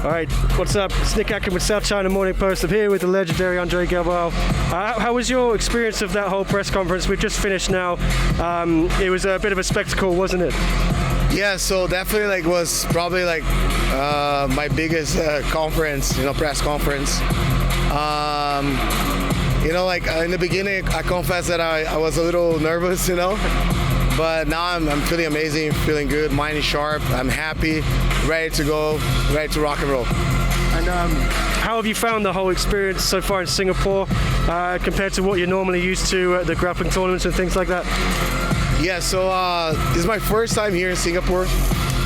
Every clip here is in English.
All right, what's up? It's Nick Atkin with South China Morning Post. I'm here with the legendary Andre Galvao. How was your experience of that whole press conference? We've just finished now. It was a bit of a spectacle, wasn't it? Yeah, so definitely was probably my biggest conference, press conference. In the beginning, I confess that I was a little nervous, but now I'm feeling amazing, feeling good, mind is sharp, I'm happy, ready to go, ready to rock and roll. And how have you found the whole experience so far in Singapore compared to what you're normally used to at the grappling tournaments and things like that? Yeah, so this is my first time here in Singapore.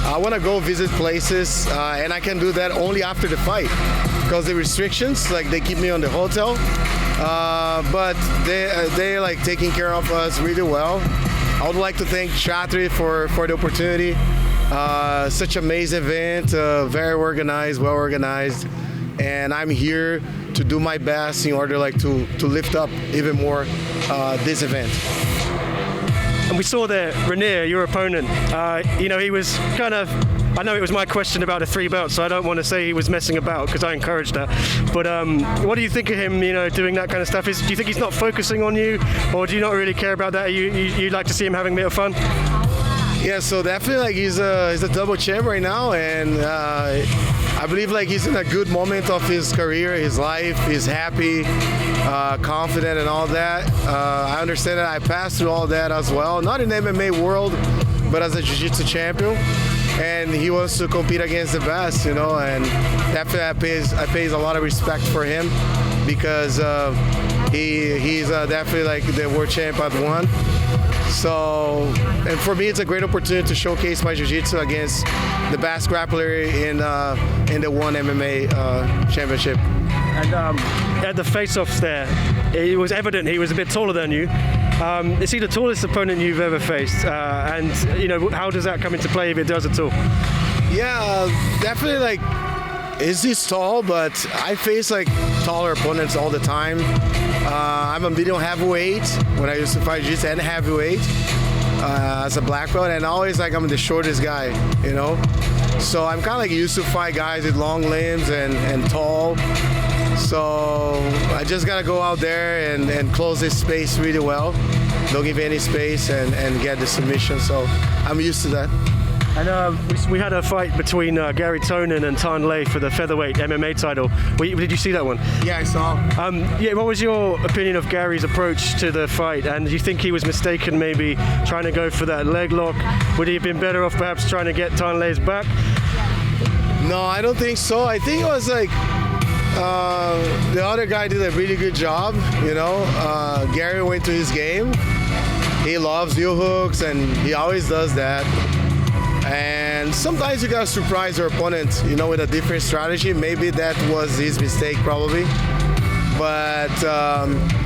I want to go visit places, and I can do that only after the fight because the restrictions, they keep me on the hotel, but they taking care of us really well. I would like to thank Chatri for the opportunity. Such an amazing event, very organized, well organized, and I'm here to do my best in order to lift up even more this event. And we saw there, Reinier, your opponent, he was I know it was my question about the 3 belts, so I don't want to say he was messing about because I encouraged that. But what do you think of him, doing that kind of stuff? Do you think he's not focusing on you, or do you not really care about that? You like to see him having a bit of fun? Yeah, so definitely he's a double champ right now, and I believe he's in a good moment of his career, his life. He's happy, confident, and all that. I understand that I passed through all that as well, not in the MMA world, but as a jiu-jitsu champion. And he wants to compete against the best, and definitely I pays a lot of respect for him because he's definitely the world champ at one. So, and for me, it's a great opportunity to showcase my jiu-jitsu against the best grappler in the One MMA championship. And at the face-offs there, it was evident he was a bit taller than you. Is he the tallest opponent you've ever faced? And how does that come into play if it does at all? Yeah, definitely he's tall, but I face taller opponents all the time. I'm a medium heavyweight when I used to fight jiu-jitsu and heavyweight as a black belt, and always I'm the shortest guy, So I'm kind of used to fight guys with long limbs and tall. So I just gotta go out there and close this space really well. Don't give any space and get the submission. So I'm used to that. And we had a fight between Garry Tonon and Tan Le for the featherweight MMA title. Did you see that one? Yeah, I saw. What was your opinion of Gary's approach to the fight? And do you think he was mistaken maybe trying to go for that leg lock? Would he have been better off perhaps trying to get Tan Le's back? No, I don't think so. I think it was the other guy did a really good job, Garry went to his game. He loves heel hooks, and he always does that. And sometimes you gotta surprise your opponent, with a different strategy. Maybe that was his mistake, probably. But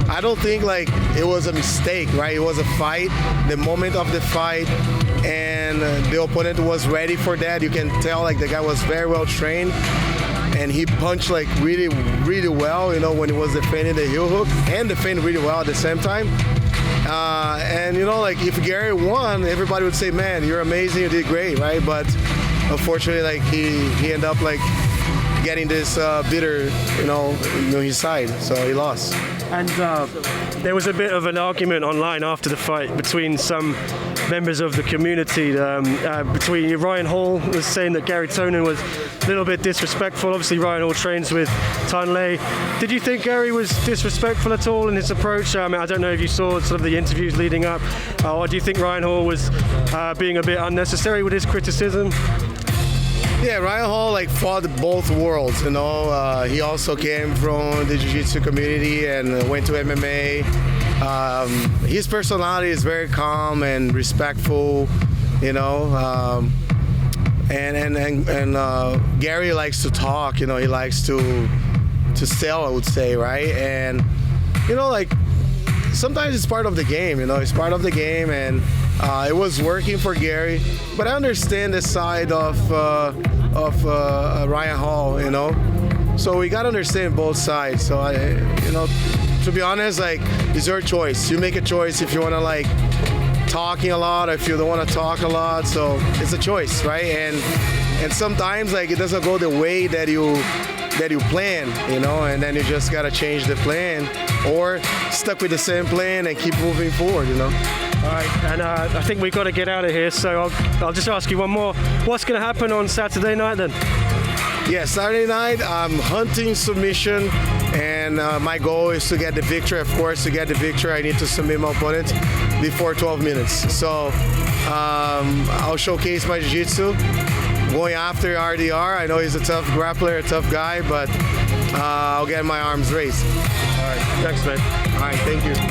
I don't think it was a mistake, right? It was a fight, the moment of the fight, and the opponent was ready for that. You can tell the guy was very well trained. And he punched really, really well, when he was defending the heel hook and defending really well at the same time. And if Garry won, everybody would say, "Man, you're amazing, you did great," right? But unfortunately, he ended up getting this bitter, his side, so he lost. And there was a bit of an argument online after the fight between some members of the community. Between Ryan Hall was saying that Garry Tonon was a little bit disrespectful. Obviously, Ryan Hall trains with Tan Le. Did you think Garry was disrespectful at all in his approach? I don't know if you saw sort of the interviews leading up, or do you think Ryan Hall was being a bit unnecessary with his criticism? Yeah, Ryan Hall fought both worlds, he also came from the jiu-jitsu community and went to MMA. His personality is very calm and respectful, and Garry likes to talk, he likes to sell, I would say, right? And sometimes it's part of the game, it's part of the game, and it was working for Garry, but I understand the side of Ryan Hall, so we gotta understand both sides. So to be honest, it's your choice. You make a choice if you wanna talking a lot, or if you don't wanna talk a lot. So it's a choice, right? And sometimes like it doesn't go the way that you plan, you know, and then you just gotta change the plan or stuck with the same plan and keep moving forward, you know. All right, and I think we've got to get out of here, so I'll just ask you one more. What's going to happen on Saturday night then? Yeah, Saturday night I'm hunting submission, and my goal is to get the victory. Of course, to get the victory, I need to submit my opponent before 12 minutes. So I'll showcase my jiu-jitsu, going after RDR. I know he's a tough grappler, a tough guy, but I'll get my arms raised. All right, thanks, man. All right, thank you.